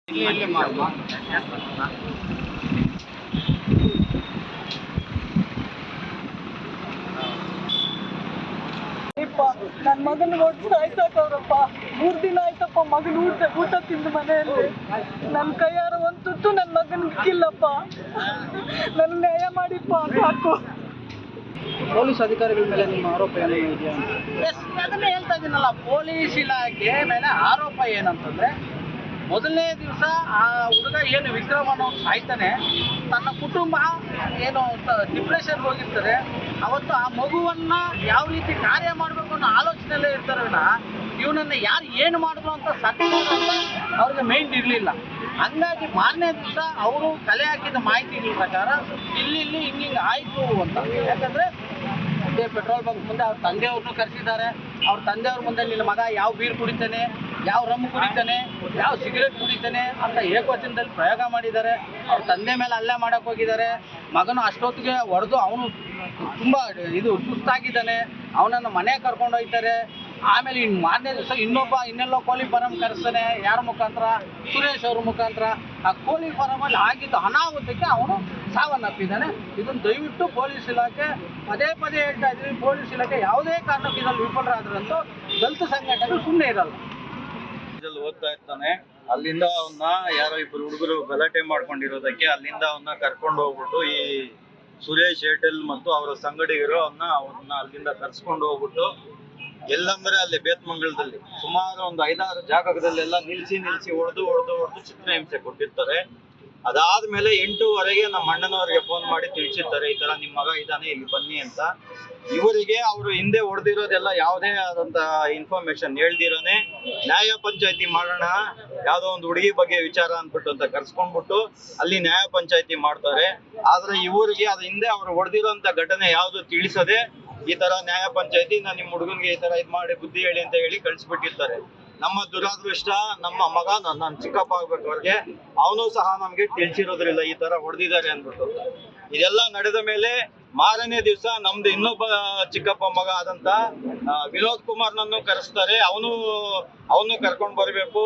ನನ್ನ ಮಗನ ಒಟ್ಟು ಸಾಯ್ಸಾಕವ್ರಪ್ಪ. 3 ದಿನ ಆಯ್ತಪ್ಪ ಮಗನ ಊಟ ತಿಂದು ಮನೆಯಲ್ಲಿ. ನನ್ನ ಕೈಯಾರ ಒಂದು ತುತ್ತು ನನ್ನ ಮಗನಿಗೆ ಇಕ್ಕಿಲ್ಲಪ್ಪ. ನನ್ನ ನ್ಯಾಯ ಮಾಡಿಪ್ಪ ಸಾಕು. ಪೊಲೀಸ್ ಅಧಿಕಾರಿಗಳ ಮೇಲೆ ನಿಮ್ಮ ಆರೋಪ ಏನು ಇದೆಯಾ? ಅದನ್ನೇ ಹೇಳ್ತಾ ಇದ್ದೀನಲ್ಲ, ಪೊಲೀಸ್ ಇಲಾಖೆ ಮೇಲೆ ಆರೋಪ ಏನಂತಂದ್ರೆ, ಮೊದಲನೇ ದಿವಸ ಆ ಹುಡುಗ ಏನು ವಿಕ್ರಮನ ಸಾಯ್ತಾನೆ, ತನ್ನ ಕುಟುಂಬ ಏನು ಡಿಪ್ರೆಷನ್ ಹೋಗಿರ್ತಾರೆ. ಅವತ್ತು ಆ ಮಗುವನ್ನ ಯಾವ ರೀತಿ ಕಾರ್ಯ ಮಾಡಬೇಕು ಅನ್ನೋ ಆಲೋಚನೆಯಲ್ಲೇ ಇರ್ತಾರೆ ವಿನ ಇವನನ್ನ ಯಾರು ಏನು ಮಾಡಿದ್ರು ಅಂತ ಸತ್ಯ ಅವ್ರಿಗೆ ಮೈಂಡ್ ಇರಲಿಲ್ಲ. ಹಂಗಾಗಿ ಮಾರನೇ ದಿವಸ ಅವರು ಕಲೆ ಹಾಕಿದ ಮಾಹಿತಿಗಳ ಪ್ರಕಾರ ಇಲ್ಲಿ ಹಿಂಗೆ ಆಯಿತು ಅಂತ. ಯಾಕಂದರೆ ಅದೇ ಪೆಟ್ರೋಲ್ ಬಂಕ್ ಮುಂದೆ ಅವ್ರ ತಂದೆಯವ್ರನ್ನೂ ಕರೆಸಿದ್ದಾರೆ. ಅವ್ರ ತಂದೆಯವ್ರ ಮುಂದೆ ನಿನ್ನ ಮಗ ಯಾವ ಬೀರ್ ಕುಡಿತಾನೆ, ಯಾವ ರಮ್ ಕುಡಿತಾನೆ, ಯಾವ ಸಿಗರೇಟ್ ಕುಡಿತಾನೆ ಅಂತ ಏಕವಚನದಲ್ಲಿ ಪ್ರಯೋಗ ಮಾಡಿದ್ದಾರೆ. ಅವ್ರ ತಂದೆ ಮೇಲೆ ಹಲ್ಲೆ ಮಾಡೋಕೆ ಹೋಗಿದ್ದಾರೆ. ಮಗನು ಅಷ್ಟೊತ್ತಿಗೆ ಹೊಡೆದು ಅವನು ತುಂಬ ಸುಸ್ತಾಗಿದ್ದಾನೆ. ಅವನನ್ನು ಮನೆಗೆ ಕರ್ಕೊಂಡು ಹೋಗ್ತಾರೆ. ಆಮೇಲೆ ಮಾರನೇ ದಿವಸ ಇನ್ನೆಲ್ಲೋ ಕೋಳಿ ಫಾರಂ ಕರೆಸ್ತಾನೆ. ಯಾರ ಮುಖಾಂತರ? ಸುರೇಶ್ ಅವ್ರ ಮುಖಾಂತರ. ಆ ಕೋಳಿ ಫಾರಮಲ್ಲಿ ಆಗಿದ್ದ ಅನಾಹುತಕ್ಕೆ ಅವನು ಸಾವನ್ನಪ್ಪಿದ್ದಾನೆ. ಇದನ್ನು ದಯವಿಟ್ಟು ಪೊಲೀಸ್ ಇಲಾಖೆ ಪದೇ ಹೇಳ್ತಾ ಇದ್ದೀವಿ. ಪೊಲೀಸ್ ಇಲಾಖೆ ಯಾವುದೇ ಕಾರಣಕ್ಕೆ ಇದರಲ್ಲಿ ವಿಫಲರಾದ್ರಂತೂ ದಲಿತ ಸಂಘಟನೆಗಳು ಸುಮ್ಮನೆ ಇರಲ್ಲ. ಓದ್ತಾ ಇರ್ತಾನೆ, ಅಲ್ಲಿಂದ ಅವನ್ನ ಯಾರೋ ಇಬ್ಬರು ಹುಡುಗರು ಗಲಾಟೆ ಮಾಡ್ಕೊಂಡಿರೋದಕ್ಕೆ ಅಲ್ಲಿಂದ ಅವನ್ನ ಕರ್ಕೊಂಡು ಹೋಗ್ಬಿಟ್ಟು ಈ ಸುರೇಶ್ ಏರ್ಟೆಲ್ ಮತ್ತು ಅವರ ಸಂಗಡಿಗರು ಅವ್ರನ್ನ ಅಲ್ಲಿಂದ ಕರ್ಸ್ಕೊಂಡು ಹೋಗ್ಬಿಟ್ಟು ಎಲ್ಲಂದ್ರೆ ಅಲ್ಲಿ ಬೇತ್ಮಂಗಲದಲ್ಲಿ ಸುಮಾರು ಒಂದು 5-6 ಜಾಗದಲ್ಲೆಲ್ಲ ನಿಲ್ಸಿ ಹೊಡೆದು ಚಿತ್ರಹಿಂಸೆ ಕೊಟ್ಟಿರ್ತಾರೆ. ಅದಾದ್ಮೇಲೆ 8:15 ನಮ್ಮ ಅಣ್ಣನವರಿಗೆ ಫೋನ್ ಮಾಡಿ ತಿಳಿಸಿರ್ತಾರೆ, ಈ ತರ ನಿಮ್ಮ ಮಗ ಇದ್ದಾನೆ, ಇಲ್ಲಿ ಬನ್ನಿ ಅಂತ. ಇವರಿಗೆ ಅವರು ಹಿಂದೆ ಹೊಡೆದಿರೋದೆಲ್ಲ ಯಾವುದೇ ಆದಂತ ಇನ್ಫಾರ್ಮೇಶನ್ ಹೇಳ್ದಿರೋನೆ ನ್ಯಾಯ ಪಂಚಾಯತಿ ಮಾಡೋಣ, ಯಾವ್ದೋ ಒಂದು ಹುಡುಗಿ ಬಗ್ಗೆ ವಿಚಾರ ಅಂದ್ಬಿಟ್ಟು ಅಂತ ಕರ್ಸ್ಕೊಂಡ್ಬಿಟ್ಟು ಅಲ್ಲಿ ನ್ಯಾಯ ಪಂಚಾಯತಿ ಮಾಡ್ತಾರೆ. ಆದ್ರೆ ಇವರಿಗೆ ಅದ್ರ ಹಿಂದೆ ಅವ್ರು ಹೊಡೆದಿರೋಂತ ಘಟನೆ ಯಾವ್ದು ತಿಳಿಸದೆ ಈ ತರ ನ್ಯಾಯ ಪಂಚಾಯತಿ ನಿಮ್ಮ ಹುಡುಗನ್ಗೆ ಈ ತರ ಇದ್ ಮಾಡಿ ಬುದ್ಧಿ ಹೇಳಿ ಅಂತ ಹೇಳಿ ಕಳ್ಸಿಬಿಟ್ಟಿರ್ತಾರೆ. ನಮ್ಮ ದುರಾದೃಷ್ಟ, ನಮ್ಮ ಮಗ ನನ್ನ ಚಿಕ್ಕಪ್ಪ ಆಗ್ಬೇಕು ಅವ್ರಿಗೆ, ಅವನು ಸಹ ನಮ್ಗೆ ತಿಳಿಸಿರೋದ್ರಿಲ್ಲ ಈ ತರ ಹೊಡೆದಿದ್ದಾರೆ ಅಂದ್ಬಿಟ್ಟು. ಇದೆಲ್ಲ ನಡೆದ ಮೇಲೆ ಮಾರನೇ ದಿವಸ ನಮ್ದು ಇನ್ನೊಬ್ಬ ಚಿಕ್ಕಪ್ಪ ಮಗ ಆದಂತ ವಿನೋದ್ ಕುಮಾರ್ನನ್ನು ಕರೆಸ್ತಾರೆ. ಅವನು ಕರ್ಕೊಂಡ್ ಬರ್ಬೇಕು,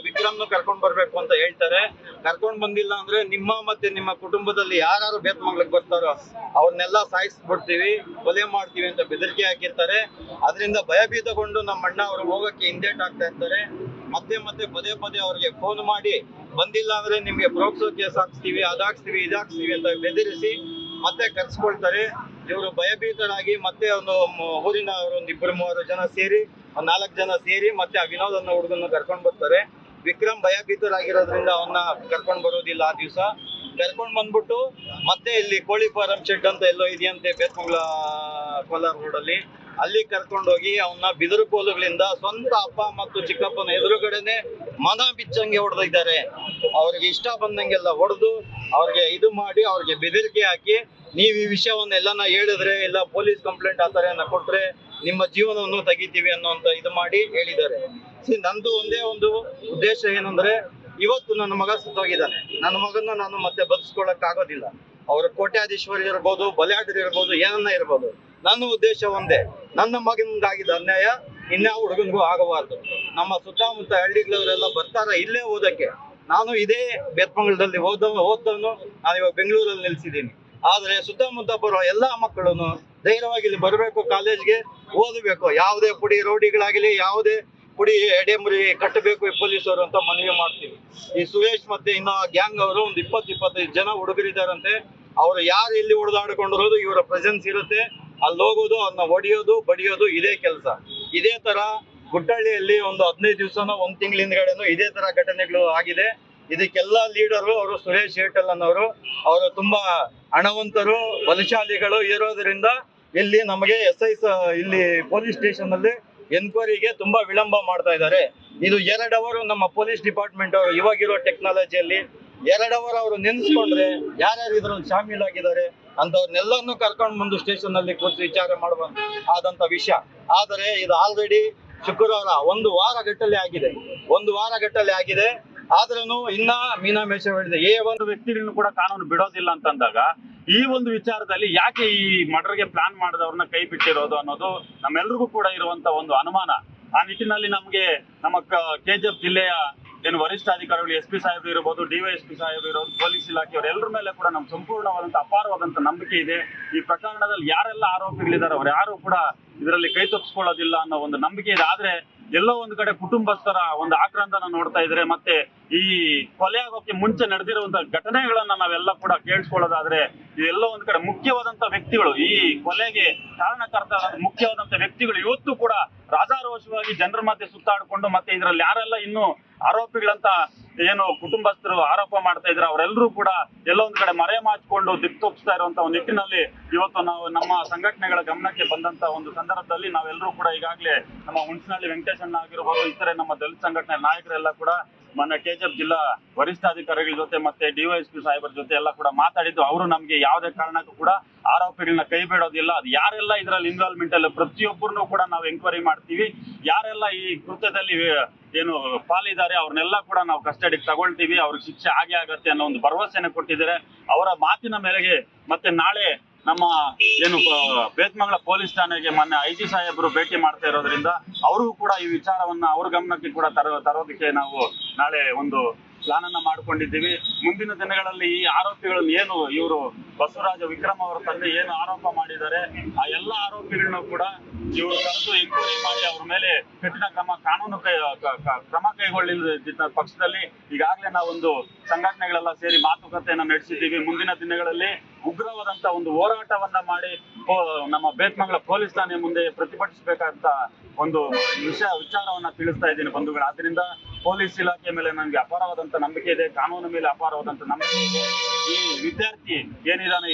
ವಿಕ್ರಮ್ನು ಕರ್ಕೊಂಡ್ ಬರ್ಬೇಕು ಅಂತ ಹೇಳ್ತಾರೆ. ಕರ್ಕೊಂಡ್ ಬಂದಿಲ್ಲ ಅಂದ್ರೆ ನಿಮ್ಮ ಕುಟುಂಬದಲ್ಲಿ ಯಾರು ಬೇತ್ಮಂಗ್ಲಕ್ಕೆ ಬರ್ತಾರೋ ಅವ್ರನ್ನೆಲ್ಲ ಸಾಯಿಸ್ಬಿಡ್ತೀವಿ, ಕೊಲೆ ಮಾಡ್ತೀವಿ ಅಂತ ಬೆದರಿಕೆ ಹಾಕಿರ್ತಾರೆ. ಅದರಿಂದ ಭಯಭೀತಗೊಂಡು ನಮ್ಮ ಅಣ್ಣ ಅವರು ಹೋಗಕ್ಕೆ ಹಿಂದೇಟಾಗ್ತಾ ಇರ್ತಾರೆ. ಮತ್ತೆ ಪದೇ ಅವ್ರಿಗೆ ಫೋನ್ ಮಾಡಿ ಬಂದಿಲ್ಲ ಅಂದ್ರೆ ನಿಮ್ಗೆ ಪ್ರೋಕ್ಸೋ ಕೇಸ್ ಹಾಕ್ಸ್ತೀವಿ, ಇದಾಕ್ಸ್ತೀವಿ ಅಂತ ಬೆದರಿಸಿ ಮತ್ತೆ ಕರ್ಸ್ಕೊಳ್ತಾರೆ. ಇವರು ಭಯಭೀತರಾಗಿ ಮತ್ತೆ ಒಂದು ಊರಿನ ಒಂದು 2-3 ಜನ ಸೇರಿ, ಒಂದು 4 ಜನ ಸೇರಿ ಮತ್ತೆ ಆ ವಿನೋದ್ ಅನ್ನೋ ಹುಡುಗನ್ನ ಕರ್ಕೊಂಡ್ ಬರ್ತಾರೆ. ವಿಕ್ರಮ್ ಭಯಭೀತರಾಗಿರೋದ್ರಿಂದ ಅವನ್ನ ಕರ್ಕೊಂಡ್ ಬರೋದಿಲ್ಲ. ಆ ದಿವಸ ಕರ್ಕೊಂಡ್ ಬಂದ್ಬಿಟ್ಟು ಮತ್ತೆ ಇಲ್ಲಿ ಕೋಳಿ ಫಾರಂ ಶೆಡ್ ಅಂತ ಎಲ್ಲೋ ಇದೆಯಂತೆ ಬೇತ್ಮಂಗಲ ಕೋಲಾರ ರೋಡಲ್ಲಿ, ಅಲ್ಲಿ ಕರ್ಕೊಂಡೋಗಿ ಅವನ್ನ ಬಿದಿರು ಕೋಲುಗಳಿಂದ ಸ್ವಂತ ಅಪ್ಪ ಮತ್ತು ಚಿಕ್ಕಪ್ಪನ ಎದುರುಗಡೆನೆ ಮನ ಬಿಚ್ಚಂಗೆ ಹೊಡೆದಿದ್ದಾರೆ. ಅವ್ರಿಗೆ ಇಷ್ಟ ಬಂದಂಗೆಲ್ಲ ಹೊಡೆದು ಅವ್ರಿಗೆ ಇದು ಮಾಡಿ ಅವ್ರಿಗೆ ಬೆದರಿಕೆ ಹಾಕಿ, ನೀವು ಈ ವಿಷಯವನ್ನೆಲ್ಲನ ಹೇಳಿದ್ರೆ ಇಲ್ಲ ಪೊಲೀಸ್ ಕಂಪ್ಲೇಂಟ್ ಆ ಥರ ಕೊಟ್ರೆ ನಿಮ್ಮ ಜೀವನವನ್ನು ತೆಗಿತೀವಿ ಅನ್ನೋಂತ ಇದು ಮಾಡಿ ಹೇಳಿದ್ದಾರೆ. ನಂದು ಒಂದೇ ಒಂದು ಉದ್ದೇಶ ಏನಂದ್ರೆ, ಇವತ್ತು ನನ್ನ ಮಗ ಸುತ್ತೋಗಿದ್ದಾನೆ, ನನ್ನ ಮಗನ ನಾನು ಮತ್ತೆ ಬದುಸ್ಕೊಳಕ್ ಆಗೋದಿಲ್ಲ. ಅವ್ರ ಕೋಟ್ಯಾಧೀಶ್ವರಿ ಇರ್ಬೋದು, ಬಲಿಯಾಡರು ಇರ್ಬೋದು, ಏನನ್ನ ಇರ್ಬೋದು, ನನ್ನ ಉದ್ದೇಶ ಒಂದೇ, ನನ್ನ ಮಗನಿಗಾಗಿದ್ದ ಅನ್ಯಾಯ ಇನ್ಯಾವ ಹುಡುಗನಿಗೂ ಆಗಬಾರ್ದು. ನಮ್ಮ ಸುತ್ತಮುತ್ತ ಹಳ್ಳಿಗಳವರೆಲ್ಲ ಬರ್ತಾರ ಇಲ್ಲೇ ಓದಕ್ಕೆ. ನಾನು ಇದೇ ಬೇತ್ಮಂಗಲದಲ್ಲಿ ಓದ್ದವನು, ನಾನು ಇವಾಗ ಬೆಂಗಳೂರಲ್ಲಿ ನಿಲ್ಸಿದ್ದೀನಿ. ಆದ್ರೆ ಸುತ್ತಮುತ್ತ ಬರೋ ಎಲ್ಲಾ ಮಕ್ಕಳು ಧೈರ್ಯವಾಗಿ ಇಲ್ಲಿ ಬರಬೇಕು, ಕಾಲೇಜ್ಗೆ ಓದಬೇಕು. ಯಾವುದೇ ಪುಡಿ ರೌಡಿಗಳಾಗಲಿ, ಯಾವುದೇ ಪುಡಿ ಎಡೆಮುರಿ ಕಟ್ಟಬೇಕು ಈ ಪೊಲೀಸರು ಅಂತ ಮನವಿ ಮಾಡ್ತೀವಿ. ಈ ಸುರೇಶ್ ಮತ್ತೆ ಇನ್ನು ಗ್ಯಾಂಗ್ ಅವರು ಒಂದು 20-25 ಜನ ಹುಡುಗರಿದ್ದಾರಂತೆ. ಅವ್ರು ಯಾರು ಇಲ್ಲಿ ಹೊಡೆದಾಡ್ಕೊಂಡಿರೋದು ಇವರ ಪ್ರೆಸೆನ್ಸ್ ಇರುತ್ತೆ. ಅಲ್ಲಿ ಹೋಗೋದು, ಅವ್ರನ್ನ ಹೊಡಿಯೋದು, ಬಡಿಯೋದು ಇದೇ ಕೆಲಸ. ಇದೇ ತರ ಗುಟ್ಟಳ್ಳಿಯಲ್ಲಿ ಒಂದು 15 ದಿವಸನೋ 1 ತಿಂಗಳ ಹಿಂದ್ಗಡೆನೂ ಇದೇ ತರ ಘಟನೆಗಳು ಆಗಿದೆ. ಇದಕ್ಕೆಲ್ಲ ಲೀಡರು ಅವರು ಸುರೇಶ್ ಏರ್ಟೆಲ್ ಅನ್ನೋರು. ಅವರು ತುಂಬಾ ಹಣವಂತರು, ಬಲಶಾಲಿಗಳು ಇರೋದ್ರಿಂದ ಇಲ್ಲಿ ನಮಗೆ ಇಲ್ಲಿ ಪೊಲೀಸ್ ಸ್ಟೇಷನ್ ಅಲ್ಲಿ ಎನ್ಕ್ವೈರಿಗೆ ತುಂಬಾ ವಿಳಂಬ ಮಾಡ್ತಾ ಇದ್ದಾರೆ. ಇದು 2 ಅವರ್ ನಮ್ಮ ಪೊಲೀಸ್ ಡಿಪಾರ್ಟ್ಮೆಂಟ್ ಅವರು ಇವಾಗಿರೋ ಟೆಕ್ನಾಲಜಿಯಲ್ಲಿ 2 ಅವರ್ ಅವರು ನೆನೆಸ್ಕೊಂಡ್ರೆ ಯಾರ್ಯಾರು ಇದ್ರಲ್ಲಿ ಶಾಮೀಲಾಗಿದ್ದಾರೆ ಅಂತವ್ರನ್ನೆಲ್ಲರನ್ನು ಕರ್ಕೊಂಡು ಬಂದು ಸ್ಟೇಷನ್ ಅಲ್ಲಿ ಕೂರಿಸಿ ವಿಚಾರ ಮಾಡುವ ಆದಂತ ವಿಷಯ. ಆದರೆ ಇದು ಆಲ್ರೆಡಿ ಶುಕ್ರವಾರ 1 ವಾರ ಗಟ್ಟಲೆ ಆಗಿದೆ. ಆದ್ರೂ ಇನ್ನ ಮೀನಾಮೇಷ ಹೇಳಿದೆ. ಒಂದು ವ್ಯಕ್ತಿಗಳನ್ನು ಕೂಡ ಕಾನೂನು ಬಿಡೋದಿಲ್ಲ ಅಂತಂದಾಗ ಈ ಒಂದು ವಿಚಾರದಲ್ಲಿ ಯಾಕೆ ಈ ಮರ್ಡರ್ಗೆ ಪ್ಲಾನ್ ಮಾಡಿದವ್ರನ್ನ ಕೈ ಬಿಟ್ಟಿರೋದು ಅನ್ನೋದು ನಮ್ಮೆಲ್ರಿಗೂ ಕೂಡ ಇರುವಂತ ಒಂದು ಅನುಮಾನ. ಆ ನಿಟ್ಟಿನಲ್ಲಿ ನಮ್ಗೆ ನಮ್ಮ KGF ಜಿಲ್ಲೆಯ ಏನು ವರಿಷ್ಠ ಅಧಿಕಾರಿಗಳು SP ಸಾಹೇಬರು ಇರ್ಬೋದು, DYSP ಸಾಹೇಬರು ಇರೋದು, ಪೊಲೀಸ್ ಇಲಾಖೆಯವರು ಎಲ್ಲರ ಮೇಲೆ ಕೂಡ ನಮ್ಗೆ ಸಂಪೂರ್ಣವಾದಂತ ಅಪಾರವಾದಂತ ನಂಬಿಕೆ ಇದೆ. ಈ ಪ್ರಕರಣದಲ್ಲಿ ಯಾರೆಲ್ಲ ಆರೋಪಿಗಳಿದ್ದಾರೆ ಅವ್ರು ಯಾರು ಕೂಡ ಇದರಲ್ಲಿ ಕೈ ತಪ್ಪಿಸ್ಕೊಳ್ಳೋದಿಲ್ಲ ಅನ್ನೋ ಒಂದು ನಂಬಿಕೆ ಇದೆ. ಆದ್ರೆ ಎಲ್ಲೋ ಒಂದು ಕಡೆ ಕುಟುಂಬಸ್ಥರ ಒಂದು ಆಕ್ರಂದನ ನೋಡ್ತಾ ಇದ್ರೆ, ಮತ್ತೆ ಈ ಕೊಲೆ ಆಗೋಕೆ ಮುಂಚೆ ನಡೆದಿರುವಂತ ಘಟನೆಗಳನ್ನ ನಾವೆಲ್ಲ ಕೂಡ ಕೇಳಿಸ್ಕೊಳ್ಳೋದಾದ್ರೆ, ಎಲ್ಲೋ ಒಂದು ಕಡೆ ಮುಖ್ಯವಾದಂತ ವ್ಯಕ್ತಿಗಳು, ಈ ಕೊಲೆಗೆ ಕಾರಣಕರ್ತ ಮುಖ್ಯವಾದಂತ ವ್ಯಕ್ತಿಗಳು ಇವತ್ತು ಕೂಡ ರಾಜಾರೋಷವಾಗಿ ಜನರ ಮಧ್ಯೆ ಸುತ್ತಾಡ್ಕೊಂಡು, ಮತ್ತೆ ಇದರಲ್ಲಿ ಯಾರೆಲ್ಲ ಇನ್ನು ಆರೋಪಿಗಳಂತ ಏನು ಕುಟುಂಬಸ್ಥರು ಆರೋಪ ಮಾಡ್ತಾ ಇದ್ರೆ ಅವರೆಲ್ಲರೂ ಕೂಡ ಎಲ್ಲೋ ಒಂದ್ ಕಡೆ ಮರೆ ಮಾಚಿಕೊಂಡು ದಿಕ್ತೋಪಿಸ್ತಾ ಇರುವಂತ ಒಂದು ನಿಟ್ಟಿನಲ್ಲಿ ಇವತ್ತು ನಾವು ನಮ್ಮ ಸಂಘಟನೆಗಳ ಗಮನಕ್ಕೆ ಬಂದಂತ ಒಂದು ಸಂದರ್ಭದಲ್ಲಿ ನಾವೆಲ್ಲರೂ ಕೂಡ ಈಗಾಗಲೇ ನಮ್ಮ ಹುಣಸನಹಳ್ಳಿ ವೆಂಕಟೇಶಣ್ಣ ಆಗಿರ್ಬೋದು, ಇತರೆ ನಮ್ಮ ದಲಿತ ಸಂಘಟನೆ ನಾಯಕರೆಲ್ಲ ಕೂಡ ಮೊನ್ನೆ KGF ಜಿಲ್ಲಾ ವರಿಷ್ಠಾಧಿಕಾರಿಗಳ ಜೊತೆ ಮತ್ತೆ DYSP ಸಾಹೇಬರ ಜೊತೆ ಎಲ್ಲ ಕೂಡ ಮಾತಾಡಿದ್ದು. ಅವರು ನಮ್ಗೆ ಯಾವುದೇ ಕಾರಣಕ್ಕೂ ಕೂಡ ಆರೋಪಿಗಳನ್ನ ಕೈ ಬಿಡೋದಿಲ್ಲ. ಅದು ಯಾರೆಲ್ಲ ಇದರಲ್ಲಿ ಇನ್ವಾಲ್ವ್ಮೆಂಟ್ ಅಲ್ಲ ಪ್ರತಿಯೊಬ್ಬರನ್ನು ಕೂಡ ನಾವು ಎಂಕ್ವೈರಿ ಮಾಡ್ತೀವಿ. ಯಾರೆಲ್ಲ ಈ ಕೃತ್ಯದಲ್ಲಿ ಏನು ಪಾಲಿದ್ದಾರೆ ಅವ್ರನ್ನೆಲ್ಲ ಕೂಡ ನಾವು ಕಸ್ಟಡಿಗೆ ತಗೊಳ್ತೀವಿ. ಅವ್ರಿಗೆ ಶಿಕ್ಷೆ ಆಗೇ ಆಗತ್ತೆ ಅನ್ನೋ ಒಂದು ಭರವಸೆನ ಕೊಟ್ಟಿದ್ದಾರೆ. ಅವರ ಮಾತಿನ ಮೇರೆಗೆ ಮತ್ತೆ ನಾಳೆ ನಮ್ಮ ಏನು ಬೇತ್ಮಂಗಲ ಪೊಲೀಸ್ ಠಾಣೆಗೆ ಮೊನ್ನೆ IG ಸಾಹೇಬರು ಭೇಟಿ ಮಾಡ್ತಾ ಇರೋದ್ರಿಂದ ಅವ್ರಿಗೂ ಕೂಡ ಈ ವಿಚಾರವನ್ನ ಅವ್ರ ಗಮನಕ್ಕೆ ಕೂಡ ತರೋದಕ್ಕೆ ನಾವು ನಾಳೆ ಒಂದು ಪ್ಲಾನ್ ಅನ್ನ ಮಾಡ್ಕೊಂಡಿದ್ದೀವಿ. ಮುಂದಿನ ದಿನಗಳಲ್ಲಿ ಈ ಆರೋಪಿಗಳನ್ನ ಏನು ಇವರು ಬಸವರಾಜ ವಿಕ್ರಮ್ ಅವರ ತಂದೆ ಏನು ಆರೋಪ ಮಾಡಿದ್ದಾರೆ ಆ ಎಲ್ಲ ಆರೋಪಿಗಳನ್ನ ಕೂಡ ಇವರು ಕರೆದು ಎಂಕ್ವೈರಿ ಮಾಡಿ ಅವ್ರ ಮೇಲೆ ಕಠಿಣ ಕಾನೂನು ಕ್ರಮ ಕೈಗೊಳ್ಳಿದ ಪಕ್ಷದಲ್ಲಿ ಈಗಾಗಲೇ ನಾವೊಂದು ಸಂಘಟನೆಗಳೆಲ್ಲ ಸೇರಿ ಮಾತುಕತೆಯನ್ನ ನಡೆಸಿದ್ದೀವಿ. ಮುಂದಿನ ದಿನಗಳಲ್ಲಿ ಉಗ್ರವಾದಂತ ಒಂದು ಹೋರಾಟವನ್ನ ಮಾಡಿ ನಮ್ಮ ಬೇತ್ಮಂಗಲ ಪೊಲೀಸ್ ಠಾಣೆ ಮುಂದೆ ಪ್ರತಿಭಟಿಸಬೇಕಂತ ಒಂದು ವಿಚಾರವನ್ನ ತಿಳಿಸ್ತಾ ಇದ್ದೀನಿ ಬಂಧುಗಳು. ಆದ್ರಿಂದ ಪೊಲೀಸ್ ಇಲಾಖೆ ಮೇಲೆ ನನಗೆ ಅಪಾರವಾದಂತ ನಂಬಿಕೆ ಇದೆ, ಕಾನೂನು ಮೇಲೆ ಅಪಾರವಾದಂತ ನಂಬಿಕೆ ಇದೆ. ಈ ವಿದ್ಯಾರ್ಥಿ ಏನಿದಾನೆ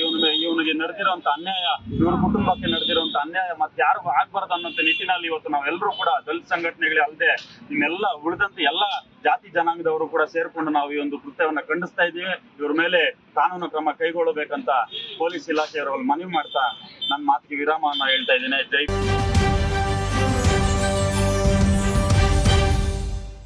ಇವನಿಗೆ ನಡೆದಿರುವಂತ ಅನ್ಯಾಯ, ಇವ್ರ ಕುಟುಂಬಕ್ಕೆ ನಡೆದಿರುವಂತ ಅನ್ಯಾಯ ಮತ್ತೆ ಯಾರಿಗೂ ಆಗ್ಬಾರ್ದು ಅನ್ನೋ ನಿಟ್ಟಿನಲ್ಲಿ ಇವತ್ತು ನಾವೆಲ್ಲರೂ ಕೂಡ ದಲಿತ ಸಂಘಟನೆಗಳೇ ಅಲ್ಲದೆ ಇನ್ನೆಲ್ಲ ಉಳಿದಂತೆ ಎಲ್ಲ ಜಾತಿ ಜನಾಂಗದವರು ಕೂಡ ಸೇರ್ಕೊಂಡು ನಾವು ಈ ಒಂದು ಕೃತ್ಯವನ್ನ ಖಂಡಿಸ್ತಾ ಇದ್ದೀವಿ. ಇವ್ರ ಮೇಲೆ ಕಾನೂನು ಕ್ರಮ ಕೈಗೊಳ್ಳಬೇಕಂತ ಪೊಲೀಸ್ ಇಲಾಖೆಯವರಲ್ಲಿ ಮನವಿ ಮಾಡ್ತಾ ನನ್ನ ಮಾತಿಗೆ ವಿರಾಮವನ್ನ ಹೇಳ್ತಾ ಇದ್ದೇನೆ. ಜೈ